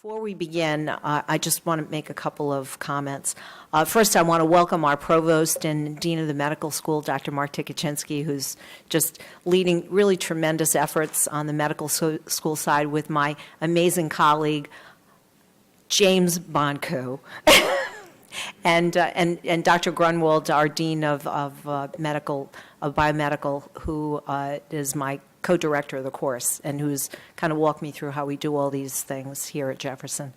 Before we begin, I just want to make a couple of comments. First, I want to welcome our provost and dean of the medical school, Dr. Mark Tikachinsky, who's just leading really tremendous efforts on the medical school side with my amazing colleague, James Bonco. And Dr. Grunwald, our dean of biomedical, who is my co-director of the course and who's kind of walked me through how we do all these things here at Jefferson.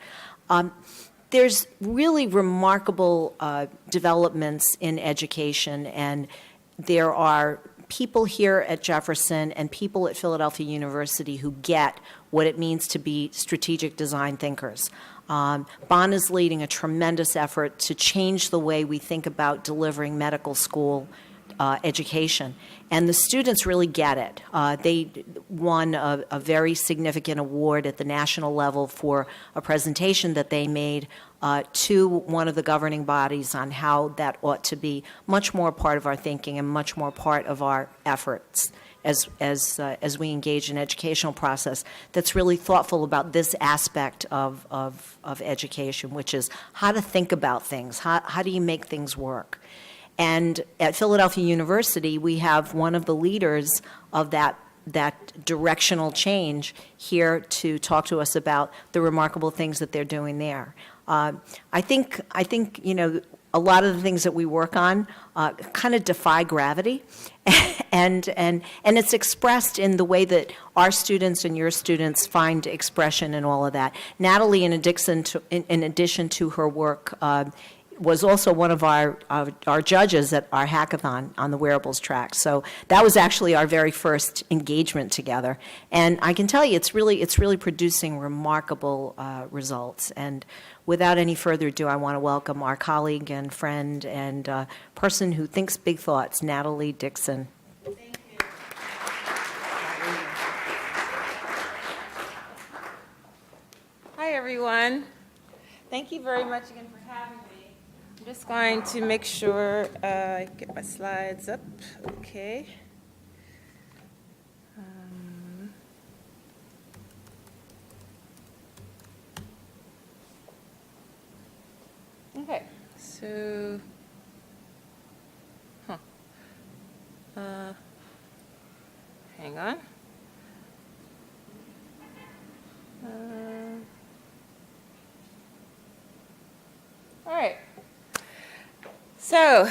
There's really remarkable developments in education, and there are people here at Jefferson and people at Philadelphia University who get what it means to be strategic design thinkers. Bon is leading a tremendous effort to change the way we think about delivering medical school education. And the students really get it. They won a very significant award at the national level for a presentation that they made to one of the governing bodies on how that ought to be much more part of our thinking and much more part of our efforts as we engage in educational process that's really thoughtful about this aspect of education, which is how to think about things, how do you make things work. And at Philadelphia University, we have one of the leaders of that directional change here to talk to us about the remarkable things that they're doing there. I think you know, a lot of the things that we work on kind of defy gravity, and it's expressed in the way that our students and your students find expression in all of that. Natalie, in addition to her work, was also one of our judges at our hackathon on the wearables track. So that was actually our very first engagement together. And I can tell you, it's really producing remarkable results. And without any further ado, I want to welcome our colleague and friend and person who thinks big thoughts, Natalie Nixon. Thank you. Hi, everyone. Thank you very much again for having me. I'm just going to make sure I get my slides up. Okay. Okay, so, hang on. All right. So,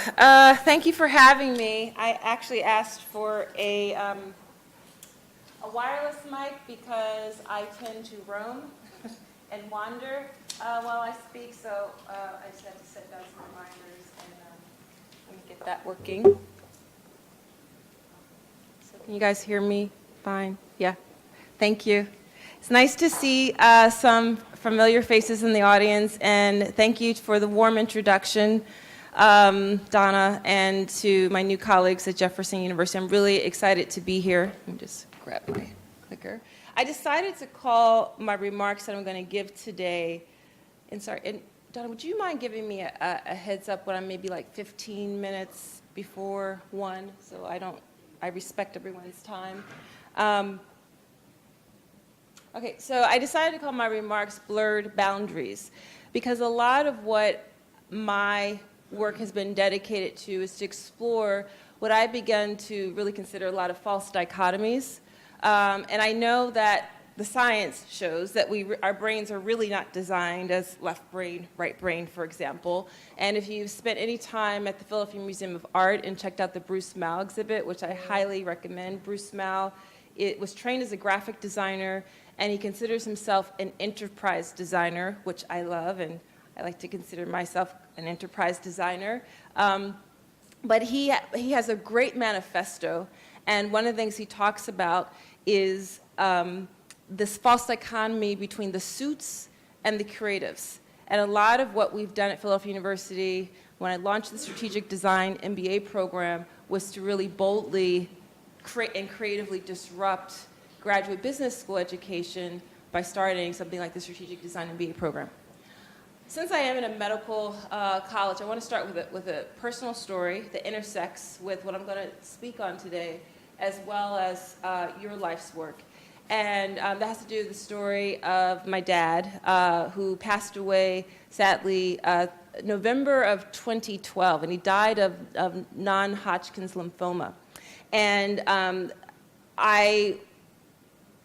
thank you for having me. I actually asked for a wireless mic because I tend to roam and wander while I speak, so I just have to set down some reminders, and let me get that working. So can you guys hear me fine? Yeah, thank you. It's nice to see some familiar faces in the audience, and thank you for the warm introduction, Donna, and to my new colleagues at Jefferson University. I'm really excited to be here. Let me just grab my clicker. I decided to call my remarks that I'm going to give today, and Donna, would you mind giving me a heads up when I'm maybe like 15 minutes before 1, so I respect everyone's time. Okay, so I decided to call my remarks Blurred Boundaries, because a lot of what my work has been dedicated to is to explore what I began to really consider a lot of false dichotomies. And I know that the science shows that our brains are really not designed as left brain, right brain, for example. And if you've spent any time at the Philadelphia Museum of Art and checked out the Bruce Mal exhibit, which I highly recommend, Bruce Mal was trained as a graphic designer, and he considers himself an enterprise designer, which I love, and I like to consider myself an enterprise designer. But he has a great manifesto, and one of the things he talks about is this false dichotomy between the suits and the creatives. And a lot of what we've done at Philadelphia University, when I launched the Strategic Design MBA program, was to really boldly and creatively disrupt graduate business school education by starting something like the Strategic Design MBA program. Since I am in a medical college, I want to start with a personal story that intersects with what I'm going to speak on today, as well as your life's work. And that has to do with the story of my dad, who passed away, sadly, November of 2012, and he died of non-Hodgkin's lymphoma. And I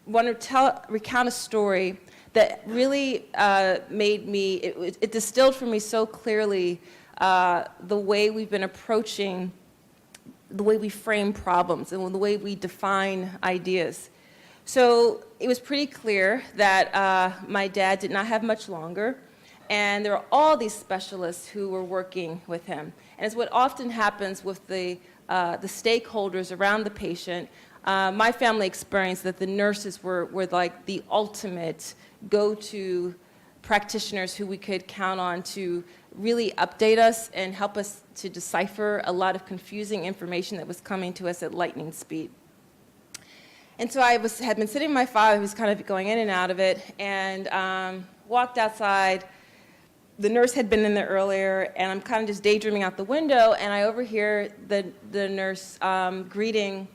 want to recount a story that really made me, it distilled for me so clearly the way we've been approaching, the way we frame problems, and the way we define ideas. So it was pretty clear that my dad did not have much longer, and there were all these specialists who were working with him. And it's what often happens with the stakeholders around the patient. My family experienced that the nurses were like the ultimate go-to practitioners who we could count on to really update us and help us to decipher a lot of confusing information that was coming to us at lightning speed. And so I had been sitting with my father, who was kind of going in and out of it, and walked outside. The nurse had been in there earlier, and I'm kind of just daydreaming out the window, and I overhear the nurse greeting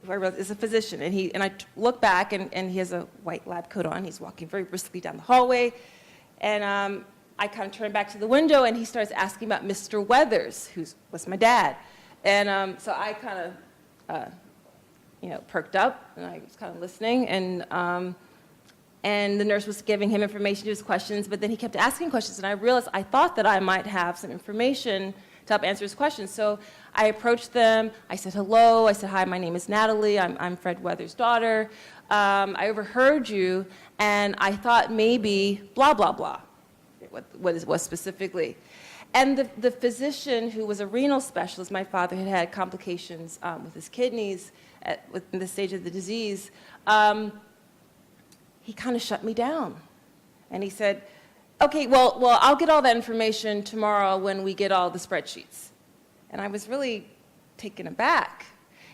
whoever is a physician. And I look back, and he has a white lab coat on. He's walking very briskly down the hallway. And I kind of turn back to the window, and he starts asking about Mr. Weathers, who was my dad. And so I kind of perked up, and I was kind of listening, and the nurse was giving him information to his questions, but then he kept asking questions, and I realized I thought that I might have some information to help answer his questions. So I approached them, I said hello, I said, hi, my name is Natalie, I'm Fred Weathers' daughter. I overheard you, and I thought maybe blah, blah, blah, what it was specifically. And the physician, who was a renal specialist, my father had had complications with his kidneys within the stage of the disease, he kind of shut me down. And he said, okay, well, I'll get all that information tomorrow when we get all the spreadsheets. And I was really taken aback.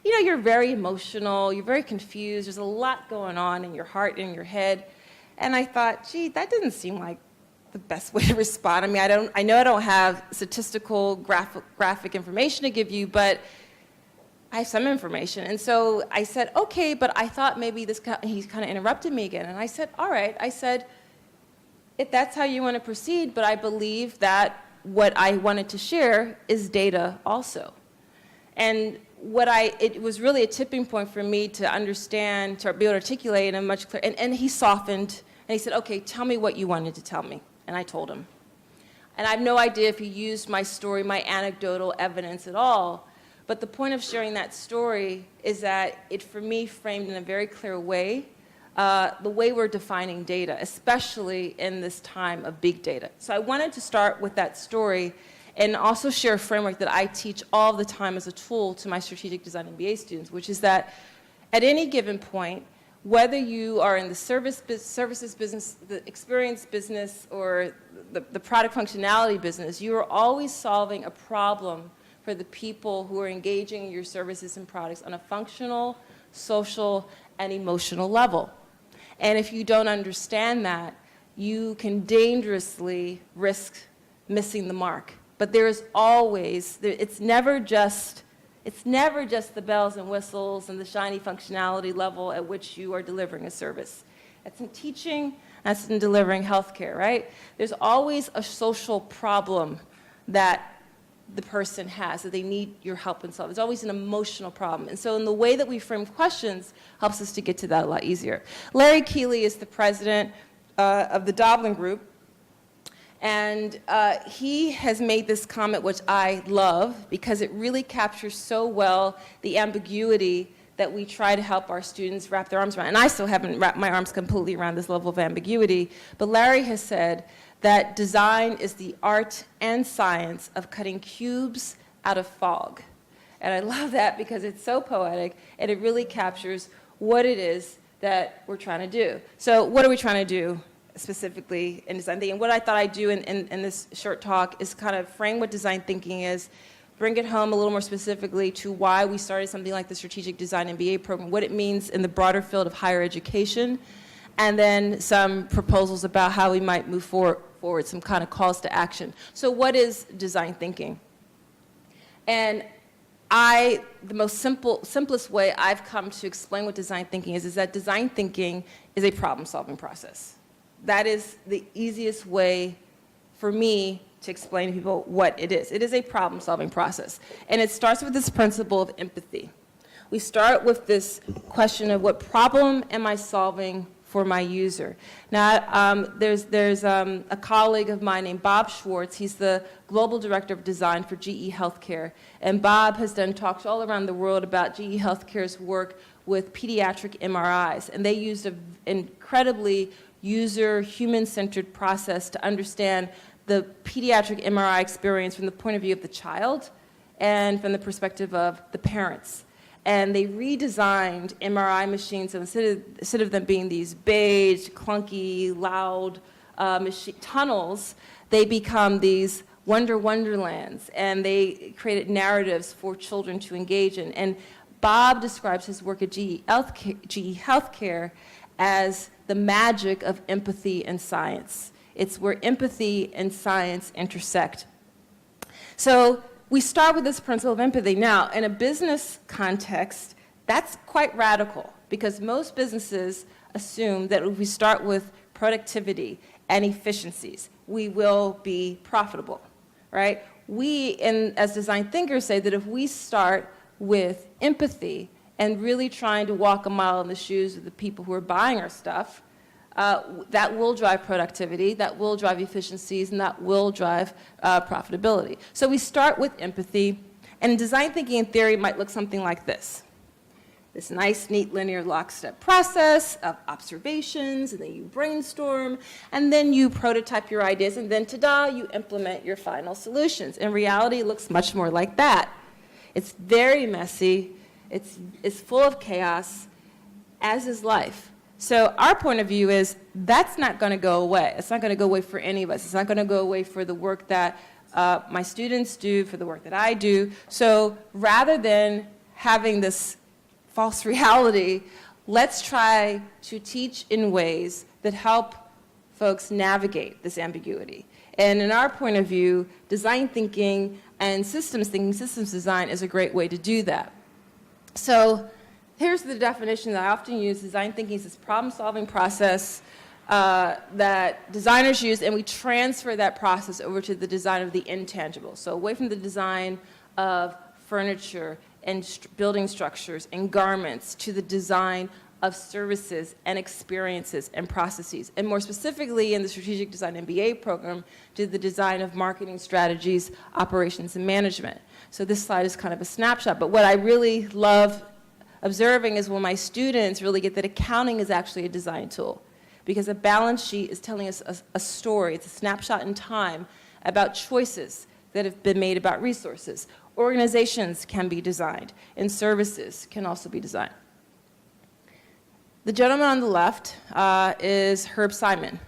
You know, you're very emotional, you're very confused, there's a lot going on in your heart and in your head. And I thought, gee, that doesn't seem like the best way to respond. I mean, I know I don't have statistical graphic information to give you, but I have some information. And so I said, okay, but I thought maybe he kind of interrupted me again. And I said, all right. I said, if that's how you want to proceed, but I believe that what I wanted to share is data also. And it was really a tipping point for me to understand, to be able to articulate in a much clearer, and he softened, and he said, okay, tell me what you wanted to tell me. And I told him. And I have no idea if he used my story, my anecdotal evidence at all. But the point of sharing that story is that it, for me, framed in a very clear way the way we're defining data, especially in this time of big data. So I wanted to start with that story and also share a framework that I teach all the time as a tool to my strategic design MBA students, which is that at any given point, whether you are in the services business, the experience business, or the product functionality business, you are always solving a problem for the people who are engaging in your services and products on a functional, social, and emotional level. And if you don't understand that, you can dangerously risk missing the mark. But there is always, it's never just the bells and whistles and the shiny functionality level at which you are delivering a service. That's in teaching, that's in delivering healthcare, right? There's always a social problem that the person has, that they need your help in solving. There's always an emotional problem. And so in the way that we frame questions helps us to get to that a lot easier. Larry Keeley is the president of the Doblin Group. And he has made this comment, which I love, because it really captures so well the ambiguity that we try to help our students wrap their arms around. And I still haven't wrapped my arms completely around this level of ambiguity. But Larry has said that design is the art and science of cutting cubes out of fog. And I love that because it's so poetic, and it really captures what it is that we're trying to do. So what are we trying to do specifically in design thinking? And what I thought I'd do in this short talk is kind of frame what design thinking is, bring it home a little more specifically to why we started something like the Strategic Design MBA program, what it means in the broader field of higher education, and then some proposals about how we might move forward, some kind of calls to action. So what is design thinking? And the most simplest way I've come to explain what design thinking is that design thinking is a problem-solving process. That is the easiest way for me to explain to people what it is. It is a problem-solving process. And it starts with this principle of empathy. We start with this question of what problem am I solving for my user. Now, there's a colleague of mine named Bob Schwartz. He's the global director of design for GE Healthcare. And Bob has done talks all around the world about GE Healthcare's work with pediatric MRIs. And they used an incredibly user, human-centered process to understand the pediatric MRI experience from the point of view of the child and from the perspective of the parents. And they redesigned MRI machines, so instead of them being these beige, clunky, loud tunnels, they become these wonderlands, and they created narratives for children to engage in. And Bob describes his work at GE Healthcare as the magic of empathy and science. It's where empathy and science intersect. So we start with this principle of empathy. Now, in a business context, that's quite radical because most businesses assume that if we start with productivity and efficiencies, we will be profitable, right? As design thinkers, say that if we start with empathy and really trying to walk a mile in the shoes of the people who are buying our stuff, that will drive productivity, that will drive efficiencies, and that will drive profitability. So we start with empathy, and design thinking in theory might look something like this. This nice, neat, linear, lockstep process of observations, and then you brainstorm, and then you prototype your ideas, and then, ta-da, you implement your final solutions. In reality, it looks much more like that. It's very messy, it's full of chaos, as is life. So our point of view is that's not going to go away. It's not going to go away for any of us. It's not going to go away for the work that my students do, for the work that I do. So rather than having this false reality, let's try to teach in ways that help folks navigate this ambiguity. And in our point of view, design thinking and systems thinking, systems design is a great way to do that. So here's the definition that I often use. Design thinking is this problem-solving process that designers use, and we transfer that process over to the design of the intangible. So away from the design of furniture and building structures and garments to the design of services and experiences and processes. And more specifically in the Strategic Design MBA program, to the design of marketing strategies, operations, and management. So this slide is kind of a snapshot, but what I really love observing is when my students really get that accounting is actually a design tool, because a balance sheet is telling us a story. It's a snapshot in time about choices that have been made about resources. Organizations can be designed, and services can also be designed. The gentleman on the left is Herb Simon.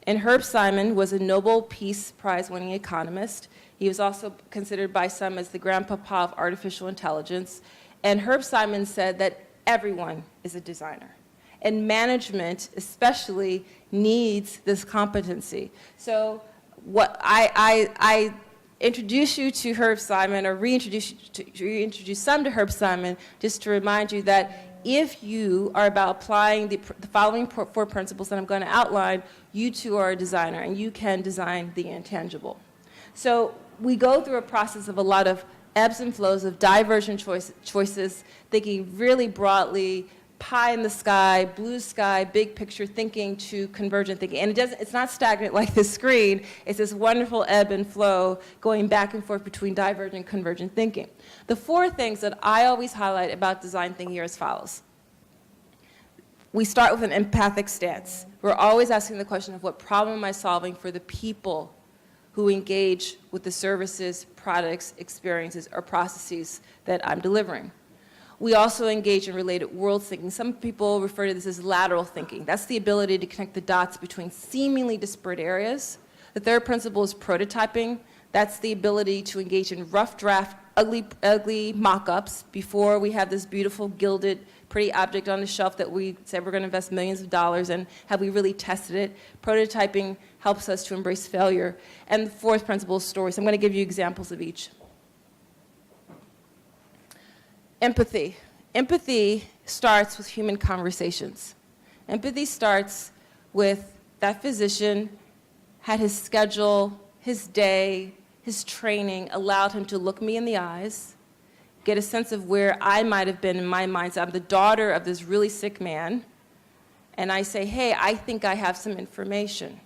And Herb Simon was a Nobel Peace Prize-winning economist. He was also considered by some as the grandpapa of artificial intelligence. And Herb Simon said that everyone is a designer. And management especially needs this competency. So what I introduce you to Herb Simon, or reintroduce some to Herb Simon, just to remind you that if you are about applying the following four principles that I'm going to outline, you too are a designer, and you can design the intangible. So we go through a process of a lot of ebbs and flows of divergent choices, thinking really broadly, pie in the sky, blue sky, big picture thinking, to convergent thinking. And it's not stagnant like this screen. It's this wonderful ebb and flow going back and forth between divergent and convergent thinking. The four things that I always highlight about design thinking are as follows. We start with an empathic stance. We're always asking the question of what problem am I solving for the people who engage with the services, products, experiences, or processes that I'm delivering. We also engage in related world thinking. Some people refer to this as lateral thinking. That's the ability to connect the dots between seemingly disparate areas. The third principle is prototyping. That's the ability to engage in rough draft, ugly mock-ups before we have this beautiful, gilded, pretty object on the shelf that we said we're going to invest millions of dollars in. Have we really tested it? Prototyping helps us to embrace failure. And the fourth principle is stories. I'm going to give you examples of each. Empathy. Empathy starts with human conversations. Empathy starts with that physician had his schedule, his day, his training allowed him to look me in the eyes, get a sense of where I might have been in my mindset. I'm the daughter of this really sick man, and I say, hey, I think I have some information.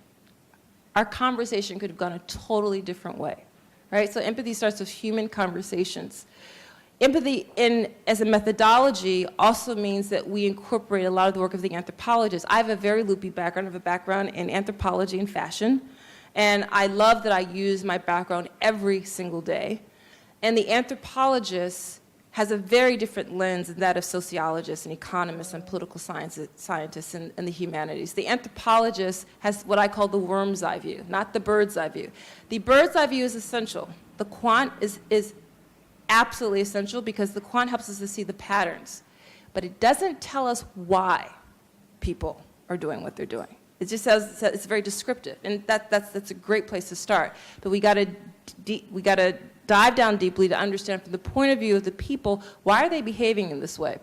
Our conversation could have gone a totally different way, right? So empathy starts with human conversations. Empathy as a methodology also means that we incorporate a lot of the work of the anthropologist. I have a very loopy background. I have a background in anthropology and fashion. And I love that I use my background every single day. And the anthropologist has a very different lens than that of sociologists and economists and political scientists and the humanities. The anthropologist has what I call the worm's eye view, not the bird's eye view. The bird's eye view is essential. The quant is absolutely essential because the quant helps us to see the patterns. But it doesn't tell us why people are doing what they're doing. It just says it's very descriptive, and that's a great place to start. But we got to dive down deeply to understand from the point of view of the people, why are they behaving in this way?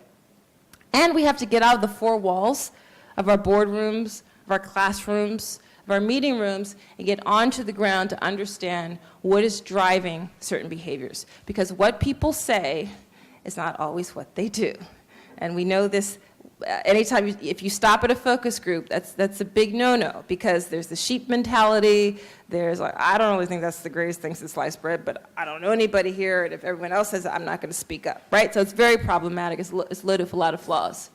And we have to get out of the four walls of our boardrooms, of our classrooms, of our meeting rooms, and get onto the ground to understand what is driving certain behaviors. Because what people say is not always what they do. And we know this. Anytime, if you stop at a focus group, that's a big no-no, because there's the sheep mentality. There's like, I don't really think that's the greatest thing since sliced bread, but I don't know anybody here, and if everyone else says it, I'm not going to speak up, right? So it's very problematic. It's loaded with a lot of flaws.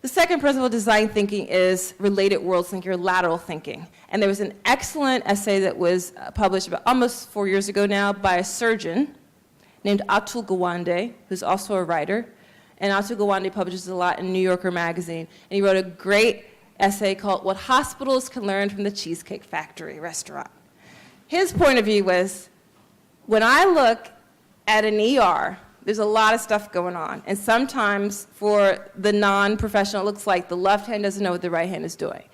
The second principle of design thinking is related world thinking, or lateral thinking. And there was an excellent essay that was published about almost 4 years ago now by a surgeon named Atul Gawande, who's also a writer. And Atul Gawande publishes a lot in New Yorker magazine. And he wrote a great essay called What Hospitals Can Learn from the Cheesecake Factory Restaurant. His point of view was, when I look at an ER, there's a lot of stuff going on. And sometimes for the non-professional, it looks like the left hand doesn't know what the right hand is doing.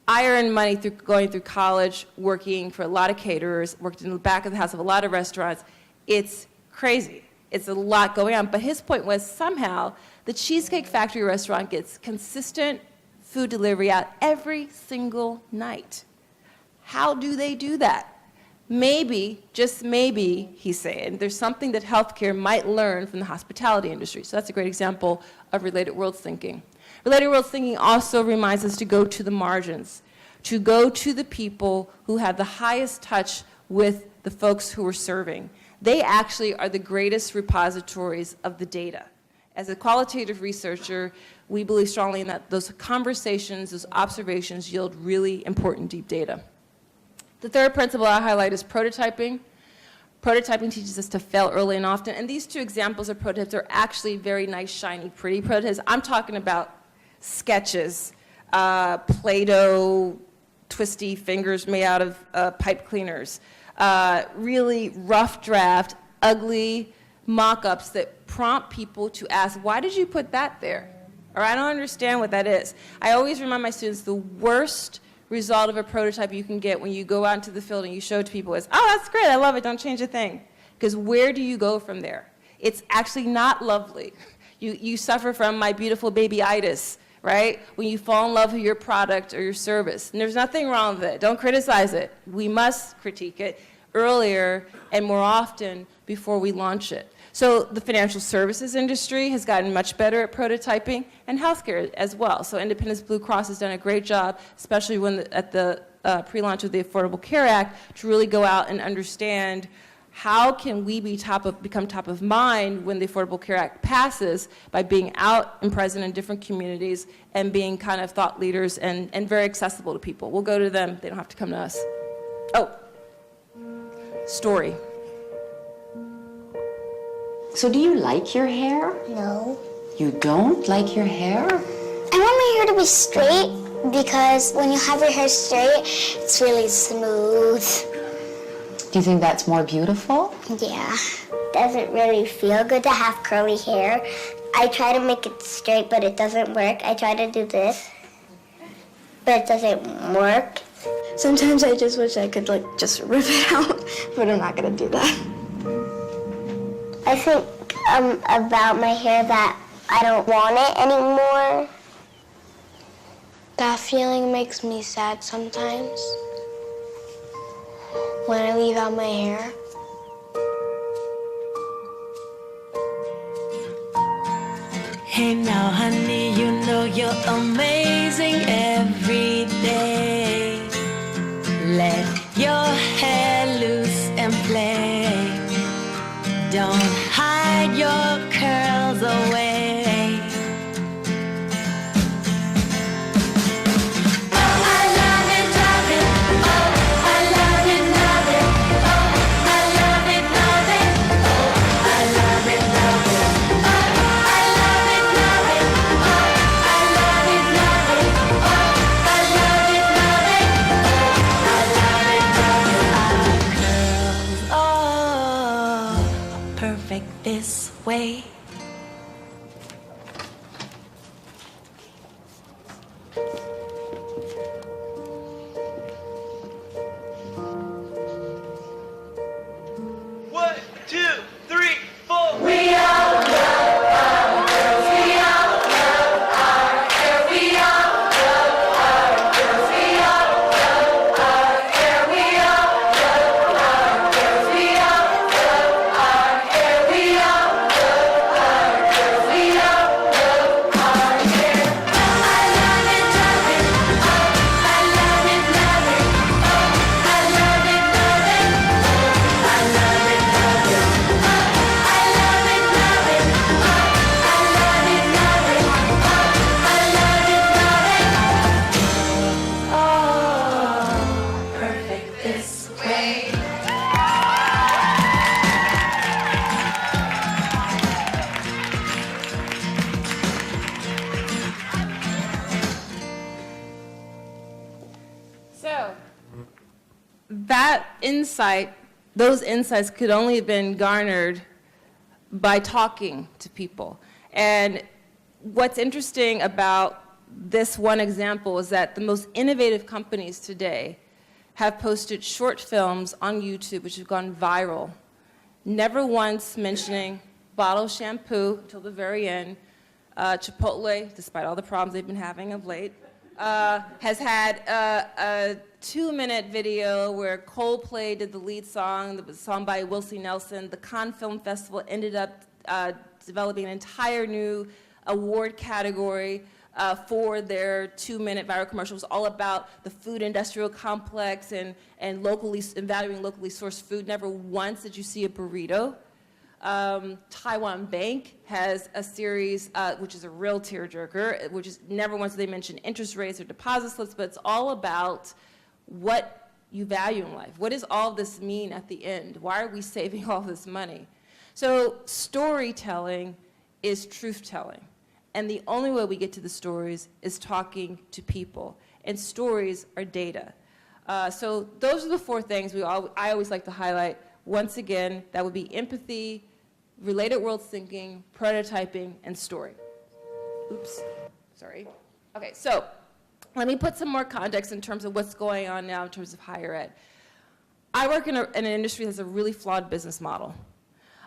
I earned money through going through college, working for a lot of caterers, worked in the back of the house of a lot of restaurants. It's crazy. It's a lot going on. But his point was, somehow the Cheesecake Factory restaurant gets consistent food delivery out every single night. How do they do that? Maybe, just maybe, he's saying, there's something that healthcare might learn from the hospitality industry. So that's a great example of related worlds thinking. Related worlds thinking also reminds us to go to the margins, to go to the people who have the highest touch with the folks who we're serving. They actually are the greatest repositories of the data. As a qualitative researcher, we believe strongly in that those conversations, those observations yield really important deep data. The third principle I highlight is prototyping. Prototyping teaches us to fail early and often. And these two examples of prototypes are actually very nice, shiny, pretty prototypes. I'm talking about sketches, Play-Doh, twisty fingers made out of pipe cleaners, really rough draft, ugly mock-ups that prompt people to ask, why did you put that there? Or I don't understand what that is. I always remind my students the worst result of a prototype you can get when you go out into the field and you show it to people is, oh, that's great, I love it, don't change a thing. Because where do you go from there? It's actually not lovely. You suffer from my beautiful babyitis, right? When you fall in love with your product or your service. And there's nothing wrong with it. Don't criticize it. We must critique it earlier and more often before we launch it. So the financial services industry has gotten much better at prototyping, and healthcare as well. So Independence Blue Cross has done a great job, especially at the pre-launch of the Affordable Care Act, to really go out and understand how can we become top of mind when the Affordable Care Act passes, by being out and present in different communities and being kind of thought leaders and very accessible to people. We'll go to them. They don't have to come to us. Oh, story. So do you like your hair? No. You don't like your hair? I want my hair to be straight because when you have your hair straight, it's really smooth. Do you think that's more beautiful? Yeah. Doesn't really feel good to have curly hair. I try to make it straight, but it doesn't work. I try to do this, but it doesn't work. Sometimes I just wish I could just rip it out, but I'm not gonna do that. I think about my hair that I don't want it anymore. That feeling makes me sad sometimes when I leave out my hair. Hey now, honey, you know you're amazing every day. Let your hair loose and play. Don't hide your curls away. This way. One, two, three, four. We all love our girls. We all love our hair. We all love our girls. We all love our hair. We all love our girls. We all love our hair. We all love our girls. We all love our hair. I love it, love it. Oh, I love it, love it. Oh, I love it, love it. Oh, I love it, love it. I love it, love it. Oh, I love it, love it. Oh, I love it, love it. Oh, perfect this way. So, those insights could only have been garnered by talking to people. And what's interesting about this one example is that the most innovative companies today have posted short films on YouTube which have gone viral, never once mentioning bottle shampoo until the very end. Chipotle, despite all the problems they've been having of late, has had a 2-minute video where Coldplay did the lead song, that was a song by Willie Nelson. The Cannes Film Festival ended up developing an entire new award category for their 2-minute viral commercial. It was all about the food industrial complex and valuing locally sourced food. Never once did you see a burrito. Taiwan Bank has a series, which is a real tearjerker, which is never once do they mention interest rates or deposit slips, but it's all about what you value in life. What does all this mean at the end? Why are we saving all this money? So storytelling is truth-telling. And the only way we get to the stories is talking to people. And stories are data. So those are the 4 things I always like to highlight. Once again, that would be empathy, related world thinking, prototyping, and story. Oops, sorry. Okay, so let me put some more context in terms of what's going on now in terms of higher ed. I work in an industry that has a really flawed business model.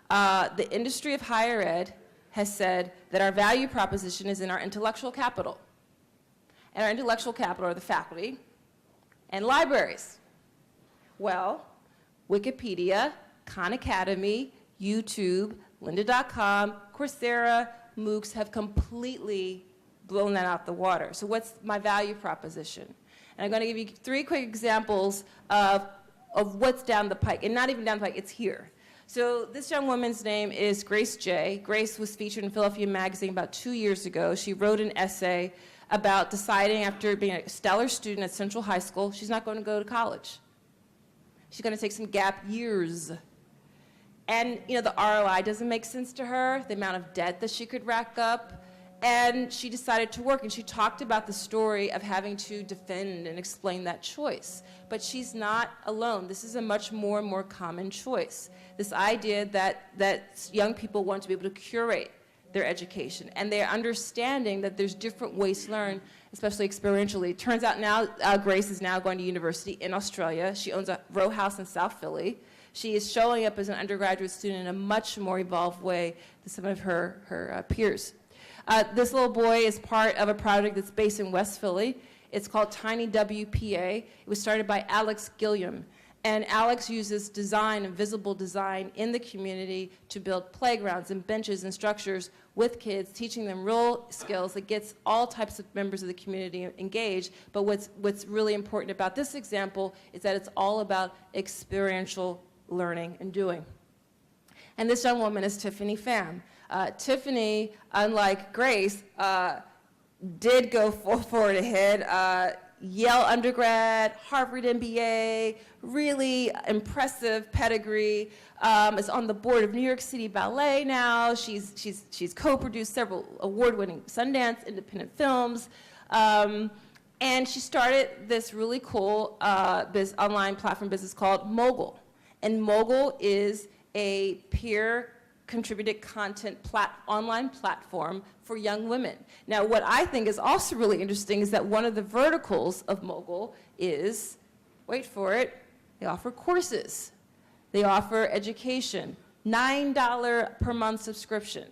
The industry of higher ed has said that our value proposition is in our intellectual capital. And our intellectual capital are the faculty and libraries. Well, Wikipedia, Khan Academy, YouTube, lynda.com, Coursera, MOOCs have completely blown that out the water. So what's my value proposition? And I'm going to give you 3 quick examples of what's down the pike. And not even down the pike, it's here. So this young woman's name is Grace J. Grace was featured in Philadelphia Magazine about 2 years ago. She wrote an essay about deciding after being a stellar student at Central High School, she's not going to go to college. She's going to take some gap years. And the ROI doesn't make sense to her, the amount of debt that she could rack up. And she decided to work, and she talked about the story of having to defend and explain that choice. But she's not alone. This is a much more and more common choice. This idea that young people want to be able to curate their education, and they're understanding that there's different ways to learn, especially experientially. It turns out now Grace is now going to university in Australia. She owns a row house in South Philly. She is showing up as an undergraduate student in a much more evolved way than some of her peers. This little boy is part of a project that's based in West Philly. It's called Tiny WPA. It was started by Alex Gilliam. And Alex uses design and visible design in the community to build playgrounds and benches and structures with kids, teaching them real skills that gets all types of members of the community engaged. But what's really important about this example is that it's all about experiential learning and doing. And this young woman is Tiffany Pham. Tiffany, unlike Grace, did go forward ahead. Yale undergrad, Harvard MBA, really impressive pedigree. Is on the board of New York City Ballet now. She's co-produced several award-winning Sundance independent films. And she started this really cool this online platform business called Mogul. And Mogul is a peer contributed content online platform for young women. Now, what I think is also really interesting is that one of the verticals of Mogul is, wait for it, they offer courses. They offer education, $9 per month subscription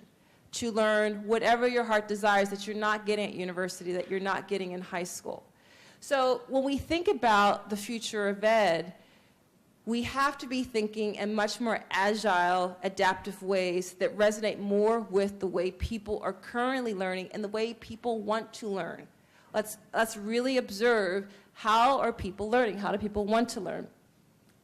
to learn whatever your heart desires that you're not getting at university, that you're not getting in high school. So when we think about the future of ed, we have to be thinking in much more agile, adaptive ways that resonate more with the way people are currently learning and the way people want to learn. Let's really observe, how are people learning? How do people want to learn?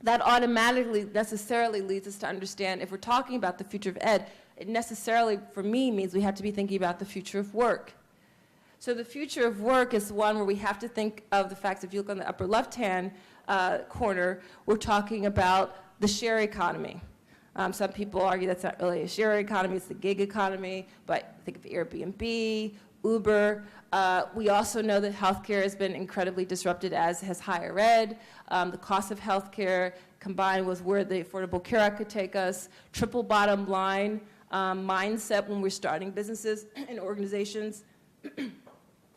That automatically, necessarily leads us to understand, if we're talking about the future of ed, it necessarily, for me, means we have to be thinking about the future of work. So the future of work is one where we have to think of the fact, if you look on the upper left-hand corner, we're talking about the share economy. Some people argue that's not really a share economy, it's the gig economy, but think of Airbnb, Uber. We also know that healthcare has been incredibly disrupted, as has higher ed. The cost of healthcare combined with where the Affordable Care Act could take us, triple bottom line mindset when we're starting businesses and organizations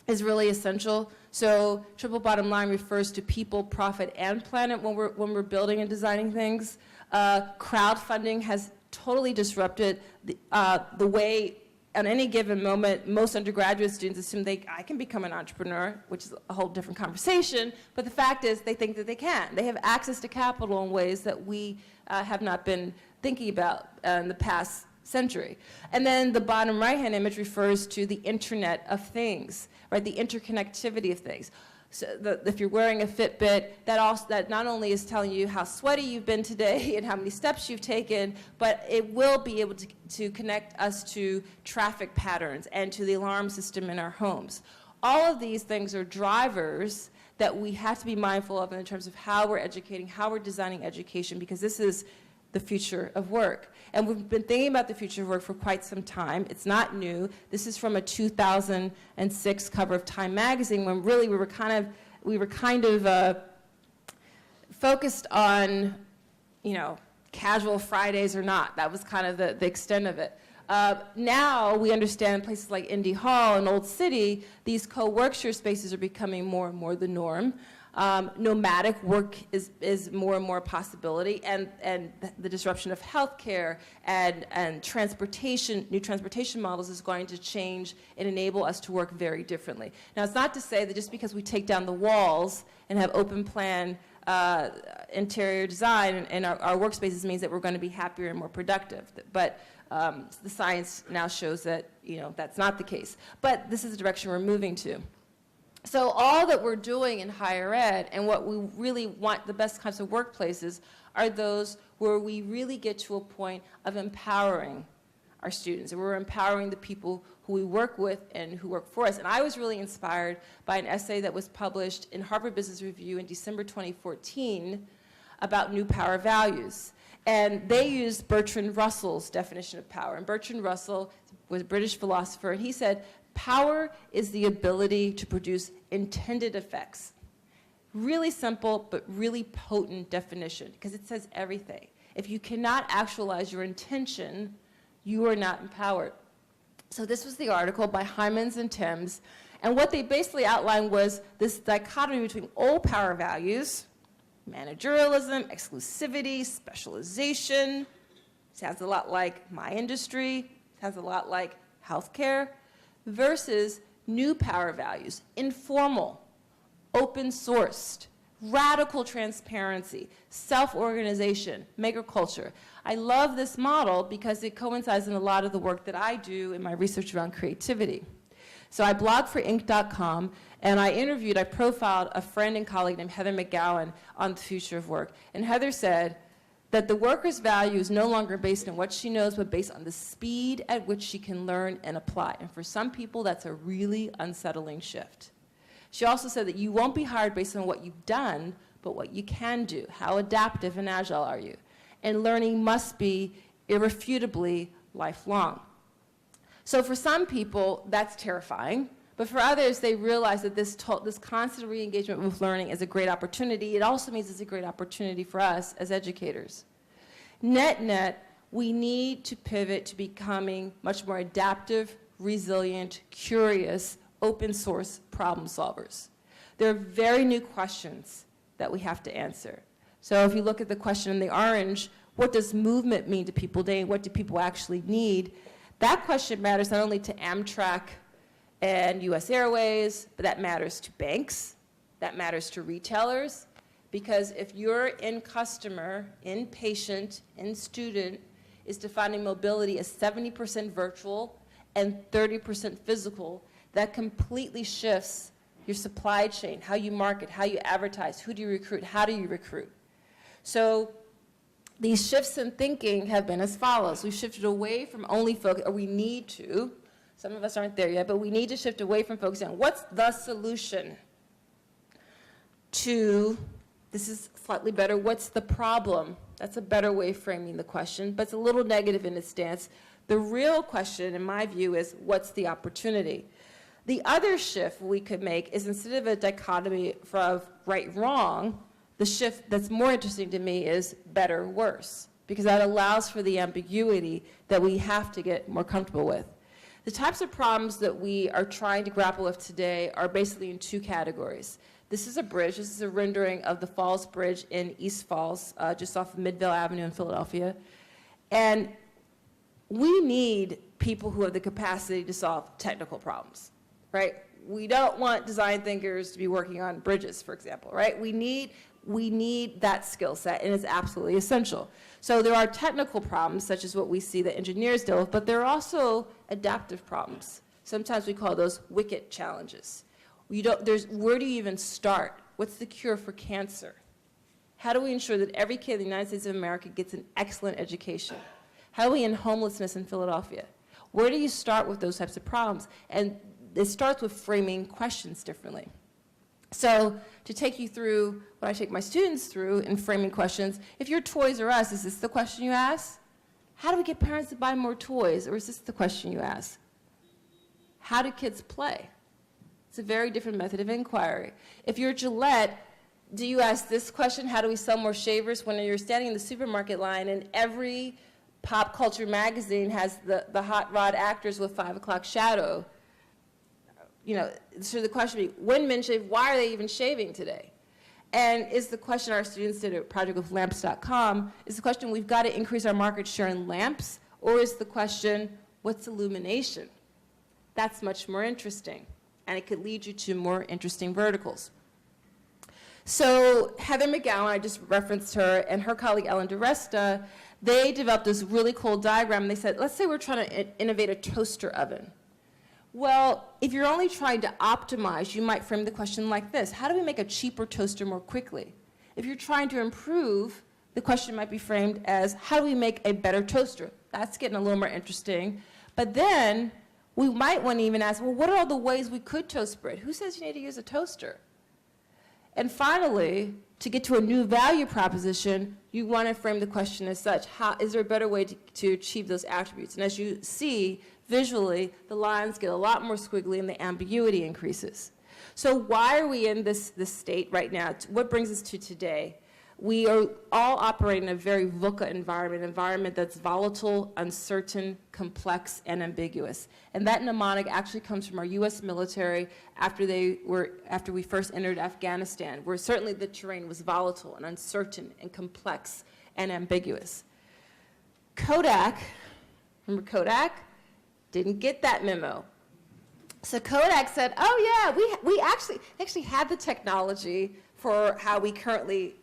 is really essential. So triple bottom line refers to people, profit, and planet when we're building and designing things. Crowdfunding has totally disrupted the way, at any given moment, most undergraduate students assume I can become an entrepreneur, which is a whole different conversation, but the fact is they think that they can. They have access to capital in ways that we have not been thinking about in the past century. And then the bottom right-hand image refers to the Internet of Things, right? The interconnectivity of things. So if you're wearing a Fitbit, that not only is telling you how sweaty you've been today and how many steps you've taken, but it will be able to connect us to traffic patterns and to the alarm system in our homes. All of these things are drivers that we have to be mindful of in terms of how we're educating, how we're designing education, because this is the future of work. And we've been thinking about the future of work for quite some time. It's not new. This is from a 2006 cover of Time magazine, when really we were kind of focused on, casual Fridays or not. That was kind of the extent of it. Now we understand places like Indy Hall and Old City, these co-workshare spaces are becoming more and more the norm. Nomadic work is more and more a possibility, and the disruption of healthcare and transportation, new transportation models is going to change and enable us to work very differently. Now, it's not to say that just because we take down the walls and have open plan interior design in our workspaces means that we're going to be happier and more productive. But the science now shows that that's not the case. But this is the direction we're moving to. So all that we're doing in higher ed and what we really want, the best kinds of workplaces, are those where we really get to a point of empowering our students, and we're empowering the people who we work with and who work for us. And I was really inspired by an essay that was published in Harvard Business Review in December 2014 about new power values. And they used Bertrand Russell's definition of power. And Bertrand Russell was a British philosopher, and he said, power is the ability to produce intended effects. Really simple, but really potent definition, because it says everything. If you cannot actualize your intention, you are not empowered. So this was the article by Hymans and Thames, and what they basically outlined was this dichotomy between old power values, managerialism, exclusivity, specialization. Sounds a lot like my industry, sounds a lot like healthcare, versus new power values, informal, open-sourced, radical transparency, self-organization, maker culture. I love this model because it coincides in a lot of the work that I do in my research around creativity. So I blog for Inc.com, and I profiled a friend and colleague named Heather McGowan on the future of work. And Heather said that the worker's value is no longer based on what she knows, but based on the speed at which she can learn and apply. And for some people, that's a really unsettling shift. She also said that you won't be hired based on what you've done, but what you can do. How adaptive and agile are you? And learning must be irrefutably lifelong. So for some people, that's terrifying. But for others, they realize that this constant re-engagement with learning is a great opportunity. It also means it's a great opportunity for us as educators. Net, we need to pivot to becoming much more adaptive, resilient, curious, open source problem solvers. There are very new questions that we have to answer. So if you look at the question in the orange, what does movement mean to people today? What do people actually need? That question matters not only to Amtrak and US Airways, but that matters to banks, that matters to retailers, because if your end customer, end patient, end student is defining mobility as 70% virtual and 30% physical, that completely shifts your supply chain, how you market, how you advertise, who do you recruit, how do you recruit. So these shifts in thinking have been as follows. We've shifted away from only focus, or we need to, some of us aren't there yet, but we need to shift away from focusing on what's the solution to, this is slightly better, what's the problem? That's a better way of framing the question, but it's a little negative in its stance. The real question, in my view, is what's the opportunity? The other shift we could make is instead of a dichotomy of right, wrong, the shift that's more interesting to me is better, worse, because that allows for the ambiguity that we have to get more comfortable with. The types of problems that we are trying to grapple with today are basically in two categories. This is a bridge. This is a rendering of the Falls Bridge in East Falls, just off of Midvale Avenue in Philadelphia. And we need people who have the capacity to solve technical problems, right? We don't want design thinkers to be working on bridges, for example, right? We need that skill set, and it's absolutely essential. So there are technical problems, such as what we see that engineers deal with, but there are also adaptive problems. Sometimes we call those wicket challenges. Where do you even start? What's the cure for cancer? How do we ensure that every kid in the United States of America gets an excellent education? How do we end homelessness in Philadelphia? Where do you start with those types of problems? And it starts with framing questions differently. So to take you through what I take my students through in framing questions, if you're Toys R Us, is this the question you ask? How do we get parents to buy more toys? Or is this the question you ask? How do kids play? It's a very different method of inquiry. If you're Gillette, do you ask this question, how do we sell more shavers, when you're standing in the supermarket line and every pop culture magazine has the hot rod actors with 5 o'clock shadow? You know, so the question would be, when men shave, why are they even shaving today? And is the question our students did at projectwithlamps.com, is the question we've got to increase our market share in lamps, or is the question, what's illumination? That's much more interesting, and it could lead you to more interesting verticals. So Heather McGowan, I just referenced her, and her colleague Ellen DeResta, they developed this really cool diagram. They said, let's say we're trying to innovate a toaster oven. Well, if you're only trying to optimize, you might frame the question like this: how do we make a cheaper toaster more quickly? If you're trying to improve, the question might be framed as, how do we make a better toaster? That's getting a little more interesting. But then we might want to even ask, well, what are all the ways we could toast bread? Who says you need to use a toaster? And finally, to get to a new value proposition, you want to frame the question as such: is there a better way to achieve those attributes? And as you see, visually, the lines get a lot more squiggly and the ambiguity increases. So why are we in this state right now? What brings us to today? We are all operating in a very VUCA environment that's volatile, uncertain, complex, and ambiguous. And that mnemonic actually comes from our U.S. military after we first entered Afghanistan, where certainly the terrain was volatile and uncertain and complex and ambiguous. Kodak, remember Kodak? Didn't get that memo. So Kodak said, oh yeah, we actually had the technology for how we currently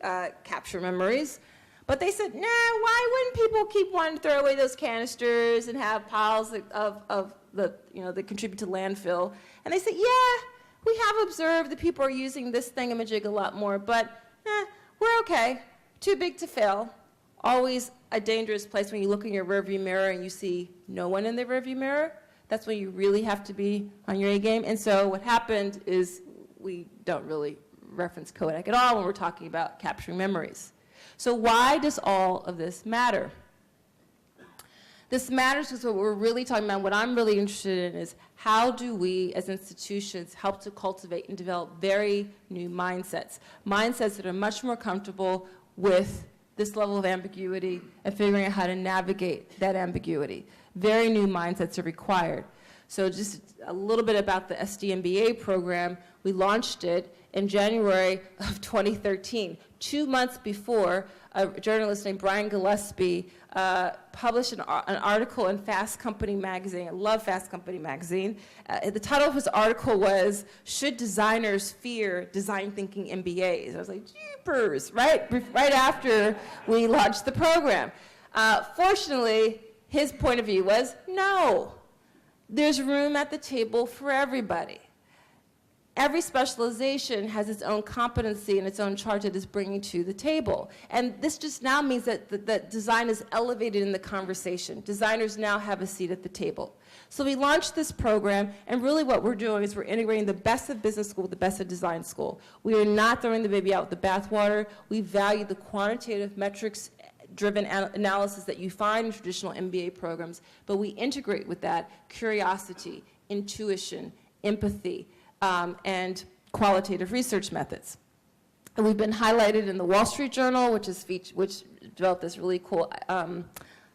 capture memories. But they said, nah, why wouldn't people keep wanting to throw away those canisters and have piles of the, that contribute to landfill? And they said, yeah, we have observed that people are using this thingamajig a lot more, but we're okay. Too big to fail. Always a dangerous place when you look in your rearview mirror and you see no one in the rearview mirror. That's when you really have to be on your A game. And so what happened is we don't really reference Kodak at all when we're talking about capturing memories. So why does all of this matter? This matters because what we're really talking about, what I'm really interested in is how do we as institutions help to cultivate and develop very new mindsets, mindsets that are much more comfortable with this level of ambiguity and figuring out how to navigate that ambiguity. Very new mindsets are required. So just a little bit about the SDMBA program. We launched it in January of 2013, 2 months before a journalist named Brian Gillespie published an article in Fast Company magazine. I love Fast Company magazine. The title of his article was, "Should Designers Fear Design Thinking MBAs?" I was like, jeepers, right after we launched the program. Fortunately, his point of view was, no, there's room at the table for everybody. Every specialization has its own competency and its own charge that it's bringing to the table. And this just now means that design is elevated in the conversation. Designers now have a seat at the table. So we launched this program, and really what we're doing is we're integrating the best of business school with the best of design school. We are not throwing the baby out with the bathwater. We value the quantitative metrics-driven analysis that you find in traditional MBA programs, but we integrate with that curiosity, intuition, empathy, and qualitative research methods. And we've been highlighted in the Wall Street Journal, which developed this really cool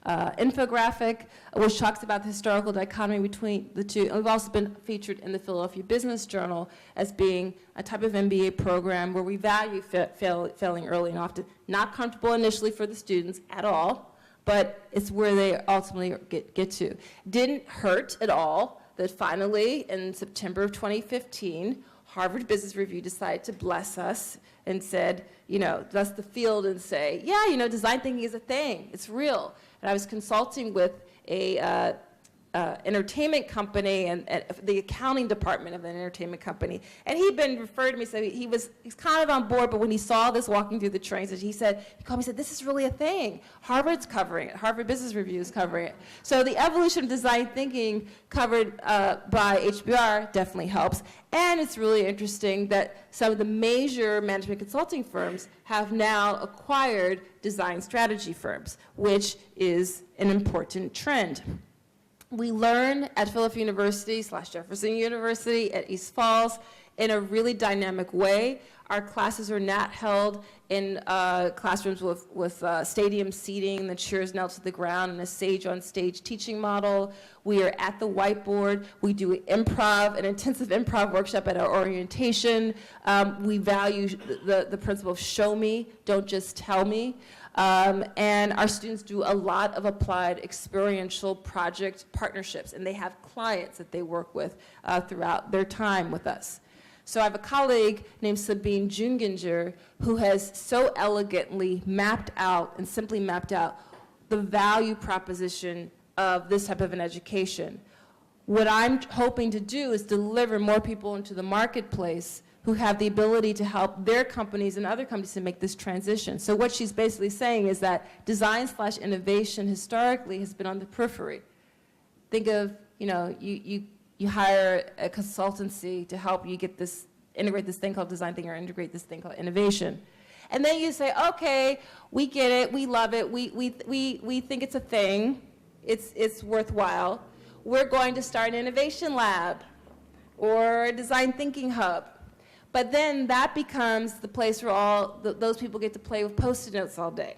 infographic, which talks about the historical dichotomy between the two. And we've also been featured in the Philadelphia Business Journal as being a type of MBA program where we value failing early and often. Not comfortable initially for the students at all, but it's where they ultimately get to. Didn't hurt at all that finally, in September of 2015, Harvard Business Review decided to bless us and said, bless the field and say, yeah, design thinking is a thing. It's real. And I was consulting with a entertainment company and the accounting department of an entertainment company. And he'd been referred to me, so he's kind of on board, but when he saw this walking through the trains, he called me and said, this is really a thing. Harvard's covering it. Harvard Business Review is covering it. So the evolution of design thinking covered by HBR definitely helps. And it's really interesting that some of the major management consulting firms have now acquired design strategy firms, which is an important trend. We learn at Philadelphia University / Jefferson University at East Falls in a really dynamic way. Our classes are not held in classrooms with stadium seating, the chairs nailed to the ground, and a sage on stage teaching model. We are at the whiteboard. We do an intensive improv workshop at our orientation. We value the principle of show me, don't just tell me. And our students do a lot of applied experiential project partnerships, and they have clients that they work with throughout their time with us. So I have a colleague named Sabine Junginger who has so elegantly simply mapped out the value proposition of this type of an education. What I'm hoping to do is deliver more people into the marketplace who have the ability to help their companies and other companies to make this transition. So what she's basically saying is that design/innovation historically has been on the periphery. Think of, you hire a consultancy to help you integrate this thing called design thinking or integrate this thing called innovation. And then you say, okay, we get it, we love it, we think it's a thing, it's worthwhile. We're going to start an innovation lab or a design thinking hub. But then that becomes the place where those people get to play with Post-it notes all day.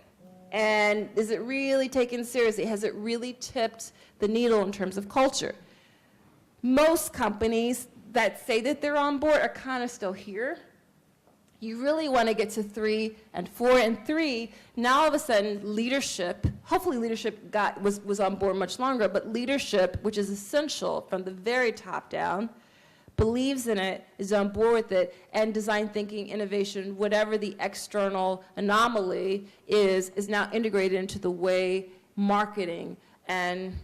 And is it really taken seriously? Has it really tipped the needle in terms of culture? Most companies that say that they're on board are kind of still here. You really want to get to 3 and 4 and 3. Now all of a sudden, leadership, hopefully leadership was on board much longer, but leadership, which is essential from the very top down, believes in it, is on board with it, and design thinking, innovation, whatever the external anomaly is now integrated into the way marketing and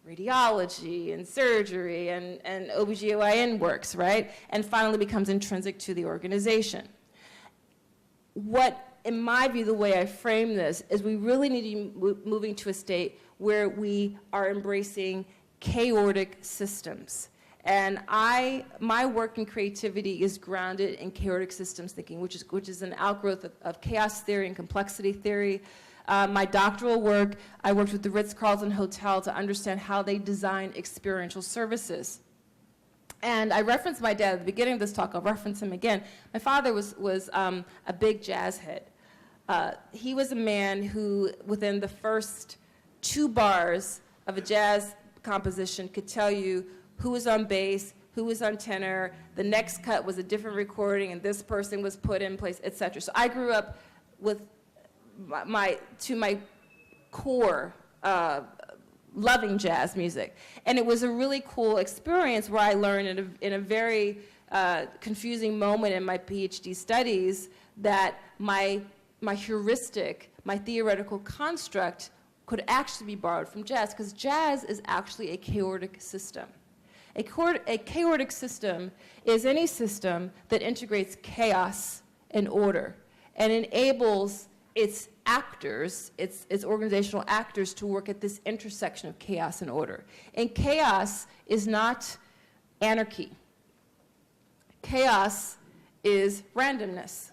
radiology and surgery and OBGYN works, right? And finally becomes intrinsic to the organization. What, in my view, the way I frame this is we really need to be moving to a state where we are embracing chaotic systems. And my work in creativity is grounded in chaotic systems thinking, which is an outgrowth of chaos theory and complexity theory. My doctoral work, I worked with the Ritz-Carlton Hotel to understand how they design experiential services. And I referenced my dad at the beginning of this talk. I'll reference him again. My father was a big jazz head. He was a man who, within the first 2 bars of a jazz composition, could tell you who was on bass, who was on tenor, the next cut was a different recording, and this person was put in place, etc. So I grew up with my core loving jazz music. And it was a really cool experience where I learned in a very confusing moment in my PhD studies that my heuristic, my theoretical construct could actually be borrowed from jazz, because jazz is actually a chaotic system. A chaotic system is any system that integrates chaos and order and enables its actors, its organizational actors, to work at this intersection of chaos and order. And chaos is not anarchy. Chaos is randomness.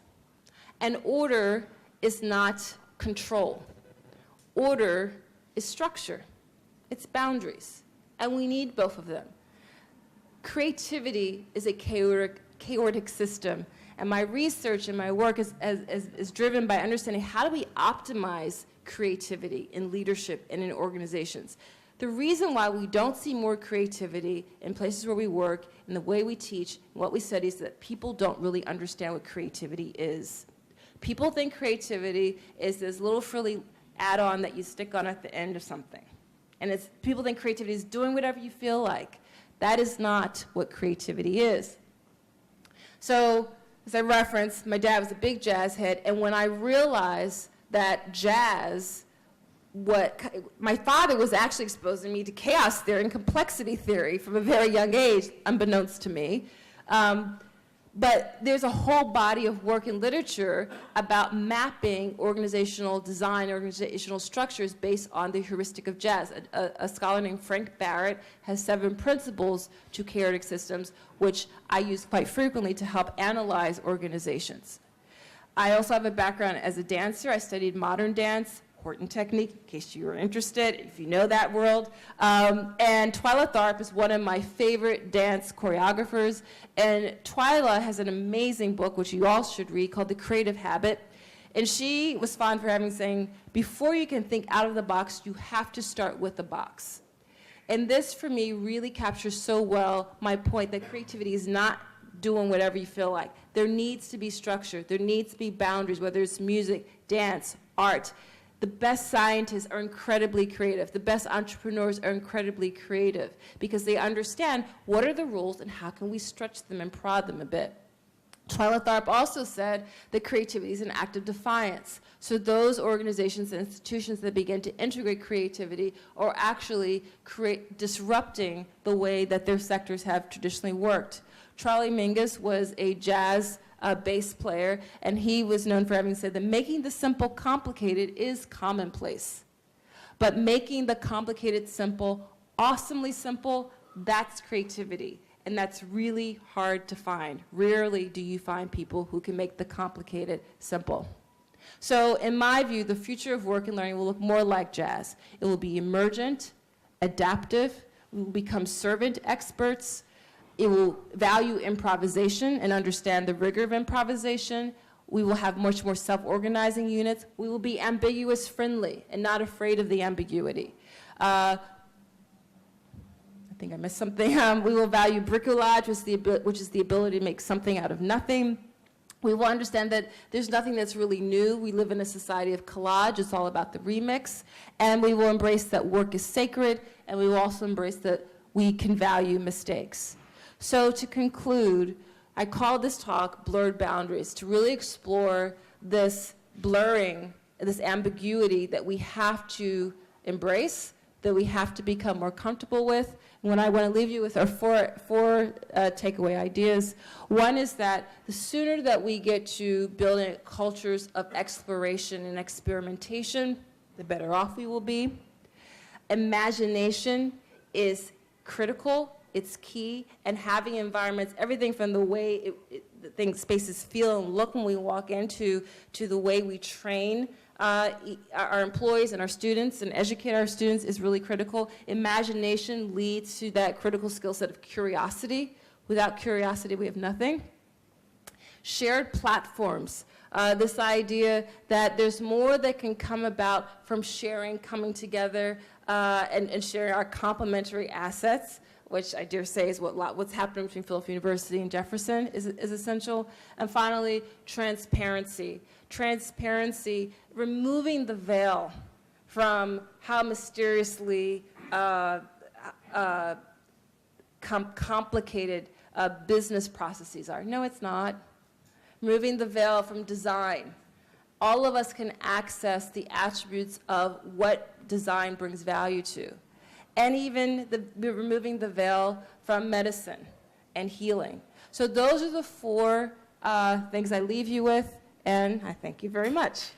And order is not control. Order is structure. It's boundaries. And we need both of them. Creativity is a chaotic system. And my research and my work is driven by understanding how do we optimize creativity in leadership and in organizations. The reason why we don't see more creativity in places where we work, in the way we teach, what we study, is that people don't really understand what creativity is. People think creativity is this little frilly add-on that you stick on at the end of something. And people think creativity is doing whatever you feel like. That is not what creativity is. So, as I referenced, my dad was a big jazz head, and when I realized that jazz, my father was actually exposing me to chaos theory and complexity theory from a very young age, unbeknownst to me. But there's a whole body of work in literature about mapping organizational design, organizational structures based on the heuristic of jazz. A scholar named Frank Barrett has 7 principles to chaotic systems, which I use quite frequently to help analyze organizations. I also have a background as a dancer. I studied modern dance, Horton technique, in case you are interested, if you know that world. And Twyla Tharp is one of my favorite dance choreographers. And Twyla has an amazing book, which you all should read, called The Creative Habit. And she was fond for having saying, before you can think out of the box, you have to start with the box. And this, for me, really captures so well my point that creativity is not doing whatever you feel like. There needs to be structure. There needs to be boundaries, whether it's music, dance, art. The best scientists are incredibly creative. The best entrepreneurs are incredibly creative because they understand what are the rules and how can we stretch them and prod them a bit. Twyla Tharp also said that creativity is an act of defiance. So those organizations and institutions that begin to integrate creativity are actually disrupting the way that their sectors have traditionally worked. Charlie Mingus was a jazz bass player, and he was known for having said that making the simple complicated is commonplace. But making the complicated simple, awesomely simple, that's creativity. And that's really hard to find. Rarely do you find people who can make the complicated simple. So in my view, the future of work and learning will look more like jazz. It will be emergent, adaptive, we will become servant experts, It will value improvisation and understand the rigor of improvisation. We will have much more self-organizing units. We will be ambiguous friendly and not afraid of the ambiguity. I think I missed something. We will value bricolage, which is the ability to make something out of nothing. We will understand that there's nothing that's really new. We live in a society of collage. It's all about the remix. And we will embrace that work is sacred, and we will also embrace that we can value mistakes. So to conclude, I call this talk Blurred Boundaries, to really explore this blurring, this ambiguity that we have to embrace, that we have to become more comfortable with. When I want to leave you with our four takeaway ideas. One is that the sooner that we get to building cultures of exploration and experimentation, the better off we will be. Imagination is critical. It's key, and having environments, everything from the way spaces feel and look when we walk into, to the way we train our employees and our students and educate our students is really critical. Imagination leads to that critical skill set of curiosity. Without curiosity, we have nothing. Shared platforms. This idea that there's more that can come about from sharing, coming together, and sharing our complementary assets, which I dare say is what's happening between Philadelphia University and Jefferson is essential. And finally, transparency. Transparency, removing the veil from how mysteriously complicated business processes are. No, it's not. Removing the veil from design. All of us can access the attributes of what design brings value to. And even removing the veil from medicine and healing. So those are the four things I leave you with, and I thank you very much.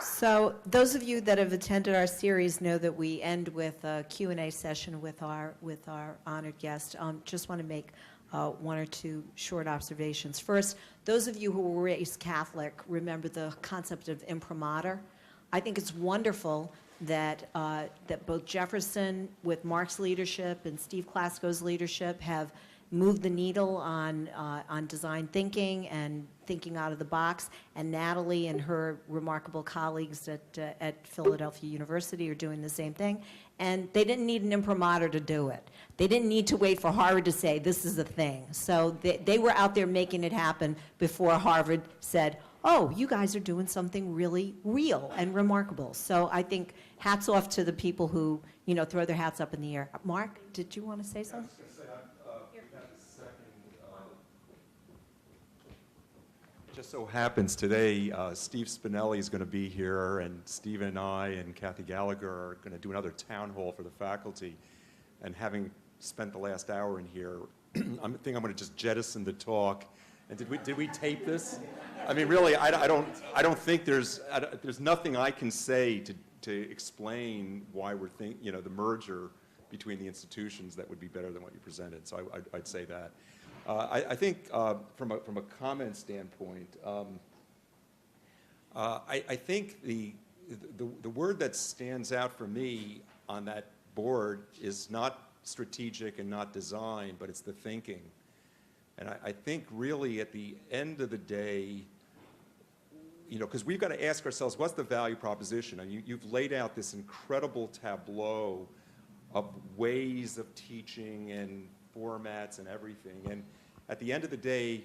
So those of you that have attended our series know that we end with a Q&A session with our honored guest. Just want to make one or two short observations. First, those of you who were raised Catholic remember the concept of imprimatur. I think it's wonderful that both Jefferson, with Mark's leadership, and Steve Klasko's leadership, have moved the needle on design thinking and thinking out of the box, and Natalie and her remarkable colleagues at Philadelphia University are doing the same thing. And they didn't need an imprimatur to do it. They didn't need to wait for Harvard to say, this is a thing. So they were out there making it happen before Harvard said, oh, you guys are doing something really real and remarkable. So I think hats off to the people who, throw their hats up in the air. Mark, did you want to say something? Just so happens today, Steve Spinelli is going to be here, and Steve and I and Kathy Gallagher are going to do another town hall for the faculty. And having spent the last hour in here, I think I'm going to just jettison the talk. And did we tape this? I mean, really, I don't think there's nothing I can say to explain why we're the merger between the institutions that would be better than what you presented. So I'd say that. I think from a comment standpoint, I think the word that stands out for me on that board is not strategic and not design, but it's the thinking. And I think really at the end of the day, because we've got to ask ourselves, what's the value proposition? And you've laid out this incredible tableau of ways of teaching and formats and everything. And at the end of the day,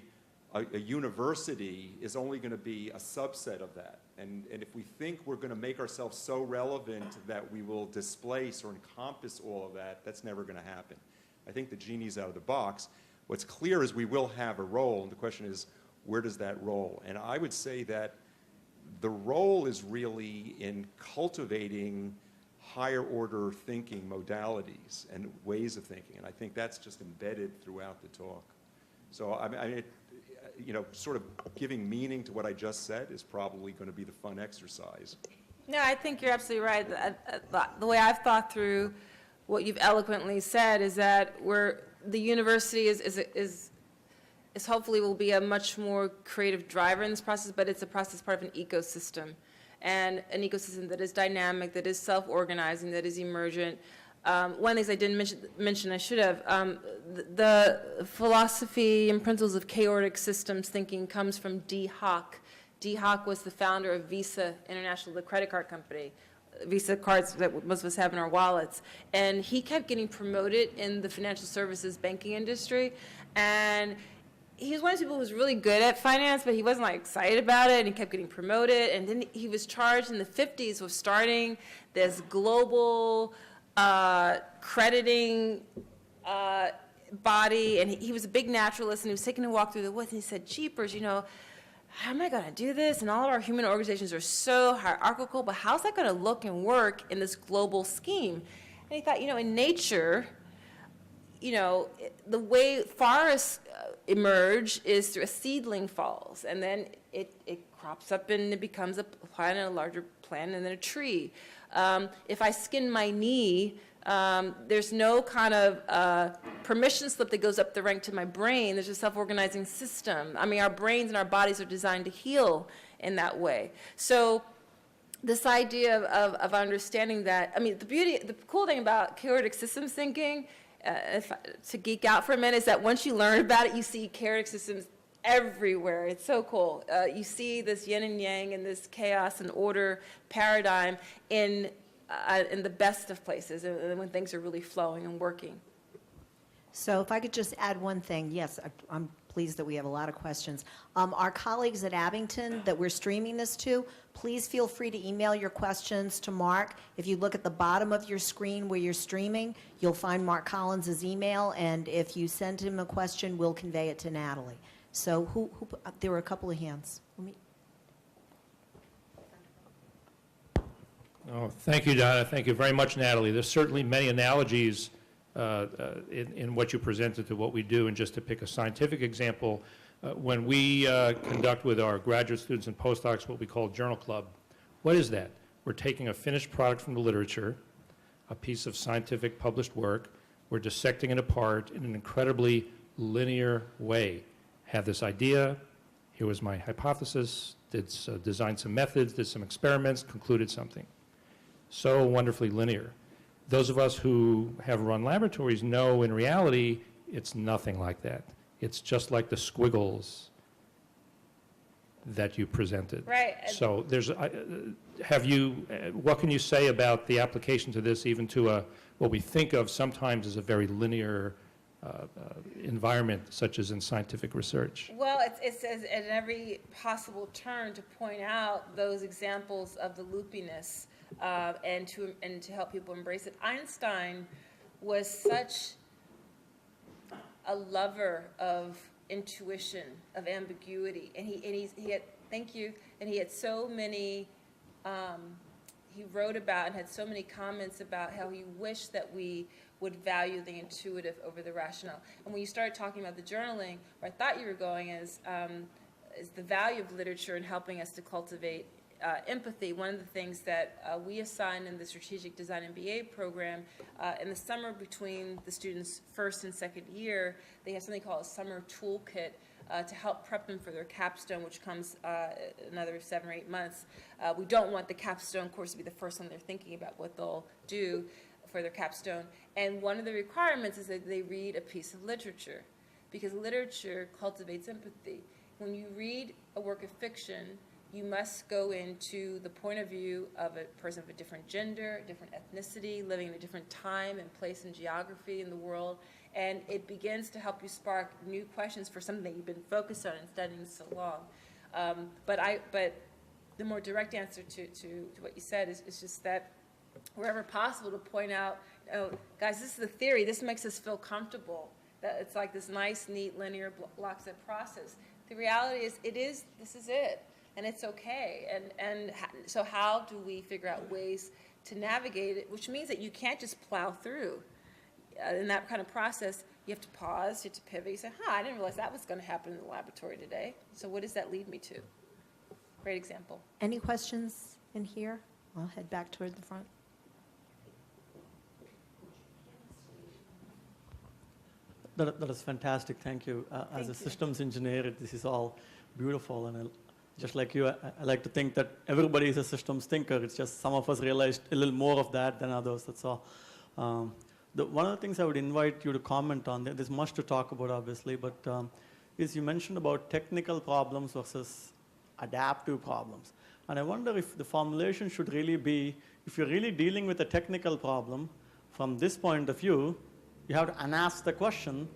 a university is only going to be a subset of that. And if we think we're going to make ourselves so relevant that we will displace or encompass all of that, that's never going to happen. I think the genie's out of the box. What's clear is we will have a role, and the question is, where does that role? And I would say that the role is really in cultivating higher order thinking modalities and ways of thinking. And I think that's just embedded throughout the talk. So sort of giving meaning to what I just said is probably going to be the fun exercise. No, I think you're absolutely right. The way I've thought through what you've eloquently said is that the university is hopefully will be a much more creative driver in this process, but it's a process part of an ecosystem. and an ecosystem that is dynamic, that is self-organizing, that is emergent. One of the things I didn't mention, I should have, the philosophy and principles of chaotic systems thinking comes from D. Hock. D. Hock was the founder of Visa International, the credit card company, Visa cards that most of us have in our wallets. And he kept getting promoted in the financial services banking industry. And he was one of those people who was really good at finance, but he wasn't like excited about it, and he kept getting promoted. And then he was charged in the 50s with starting this global crediting body, and he was a big naturalist, and he was taking a walk through the woods, and he said, jeepers, you know, how am I going to do this? And all of our human organizations are so hierarchical, but how's that going to look and work in this global scheme? And he thought, you know, in nature, you know, the way forests emerge is through a seedling falls, and then it crops up and it becomes a plant and a larger plant and then a tree. If I skin my knee, there's no kind of permission slip that goes up the rank to my brain. There's a self-organizing system. I mean, our brains and our bodies are designed to heal in that way. So this idea of understanding that, I mean, the cool thing about chaotic systems thinking, to geek out for a minute, is that once you learn about it, you see chaotic systems everywhere. It's so cool. You see this yin and yang and this chaos and order paradigm in the best of places, and when things are really flowing and working. So if I could just add one thing, yes, I'm pleased that we have a lot of questions. Our colleagues at Abington that we're streaming this to, please feel free to email your questions to Mark. If you look at the bottom of your screen where you're streaming, you'll find Mark Collins' email, and if you send him a question, we'll convey it to Natalie. So there were a couple of hands. Oh, thank you, Donna. Thank you very much, Natalie. There's certainly many analogies in what you presented to what we do. And just to pick a scientific example, when we conduct with our graduate students and postdocs what we call Journal Club, what is that? We're taking a finished product from the literature, a piece of scientific published work, we're dissecting it apart in an incredibly linear way. Had this idea, here was my hypothesis, designed some methods, did some experiments, concluded something. So wonderfully linear. Those of us who have run laboratories know in reality it's nothing like that. It's just like the squiggles that you presented. Right. So there's, what can you say about the application to this, even to what we think of sometimes as a very linear environment, such as in scientific research? Well, it says at every possible turn to point out those examples of the loopiness and to help people embrace it. Einstein was such a lover of intuition, of ambiguity, and he had, thank you, and he had so many, he wrote about and had so many comments about how he wished that we would value the intuitive over the rational. And when you started talking about the journaling, where I thought you were going is the value of literature in helping us to cultivate empathy. One of the things that we assign in the Strategic Design MBA program, in the summer between the students' first and second year, they have something called a summer toolkit to help prep them for their capstone, which comes another 7 or 8 months. We don't want the capstone course to be the first one they're thinking about what they'll do for their capstone. And one of the requirements is that they read a piece of literature, because literature cultivates empathy. When you read a work of fiction, you must go into the point of view of a person of a different gender, different ethnicity, living in a different time and place and geography in the world, and it begins to help you spark new questions for something that you've been focused on and studying so long. But the more direct answer to what you said is just that wherever possible to point out, guys, this is the theory. This makes us feel comfortable. That it's like this nice, neat, linear, lockstep process. The reality is, this is it. And it's okay. And so how do we figure out ways to navigate it, which means that you can't just plow through. In that kind of process, you have to pause, you have to pivot. You say, I didn't realize that was going to happen in the laboratory today. So what does that lead me to? Great example. Any questions in here? I'll head back toward the front. That is fantastic. Thank you. As a systems engineer, this is all beautiful, and just like you, I like to think that everybody is a systems thinker. It's just some of us realized a little more of that than others, that's all. One of the things I would invite you to comment on, there's much to talk about obviously, but is you mentioned about technical problems versus adaptive problems. And I wonder if the formulation should really be, if you're really dealing with a technical problem, from this point of view, you have to unask the question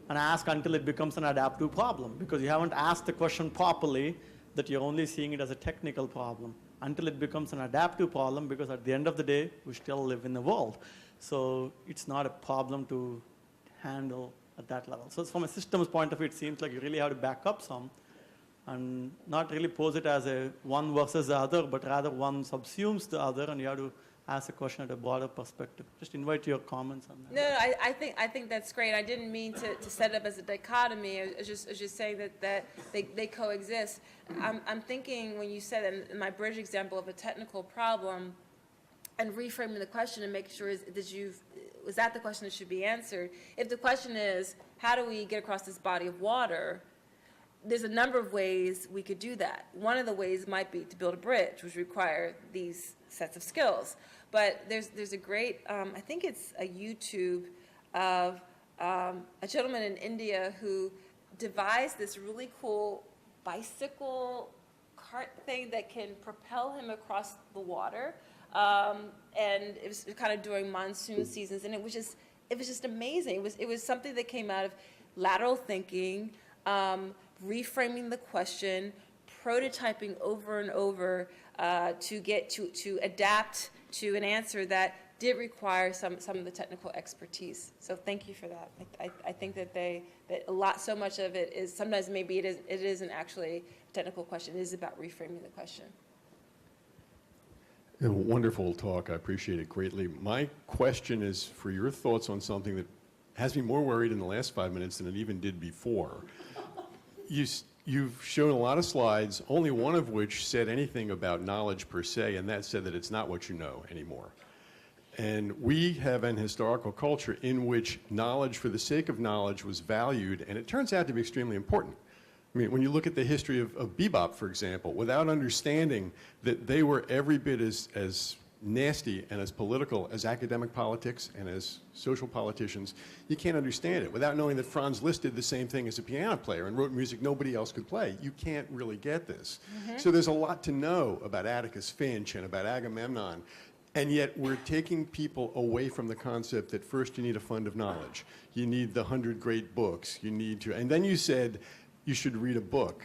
and ask until it becomes an adaptive problem, because you haven't asked the question properly, that you're only seeing it as a technical problem, until it becomes an adaptive problem, because at the end of the day, we still live in the world. So it's not a problem to handle at that level. So from a systems point of view, it seems like you really have to back up some and not really pose it as a one versus the other, but rather one subsumes the other, and you have to ask a question at a broader perspective. Just invite your comments on that. No, I think that's great. I didn't mean to set it up as a dichotomy. I was just saying that they coexist. I'm thinking when you said in my bridge example of a technical problem, and reframing the question and making sure was that the question that should be answered. If the question is, how do we get across this body of water, there's a number of ways we could do that. One of the ways might be to build a bridge, which require these sets of skills. But there's a great, I think it's a YouTube of a gentleman in India who devised this really cool bicycle cart thing that can propel him across the water. And it was kind of during monsoon seasons, and it was just amazing. It was something that came out of lateral thinking, reframing the question, prototyping over and over to adapt to an answer that did require some of the technical expertise. So thank you for that. I think that so much of it is, sometimes maybe it isn't actually a technical question. It is about reframing the question. A wonderful talk. I appreciate it greatly. My question is for your thoughts on something that has me more worried in the last 5 minutes than it even did before. You've shown a lot of slides, only one of which said anything about knowledge per se, and that said that it's not what you know anymore. And we have an historical culture in which knowledge for the sake of knowledge was valued, and it turns out to be extremely important. I mean, when you look at the history of bebop, for example, without understanding that they were every bit as nasty and as political as academic politics and as social politicians, you can't understand it. Without knowing that Franz Liszt did the same thing as a piano player and wrote music nobody else could play, you can't really get this. Mm-hmm. So there's a lot to know about Atticus Finch and about Agamemnon, and yet we're taking people away from the concept that first you need a fund of knowledge. You need the 100 great books. You need to, and then you said, you should read a book.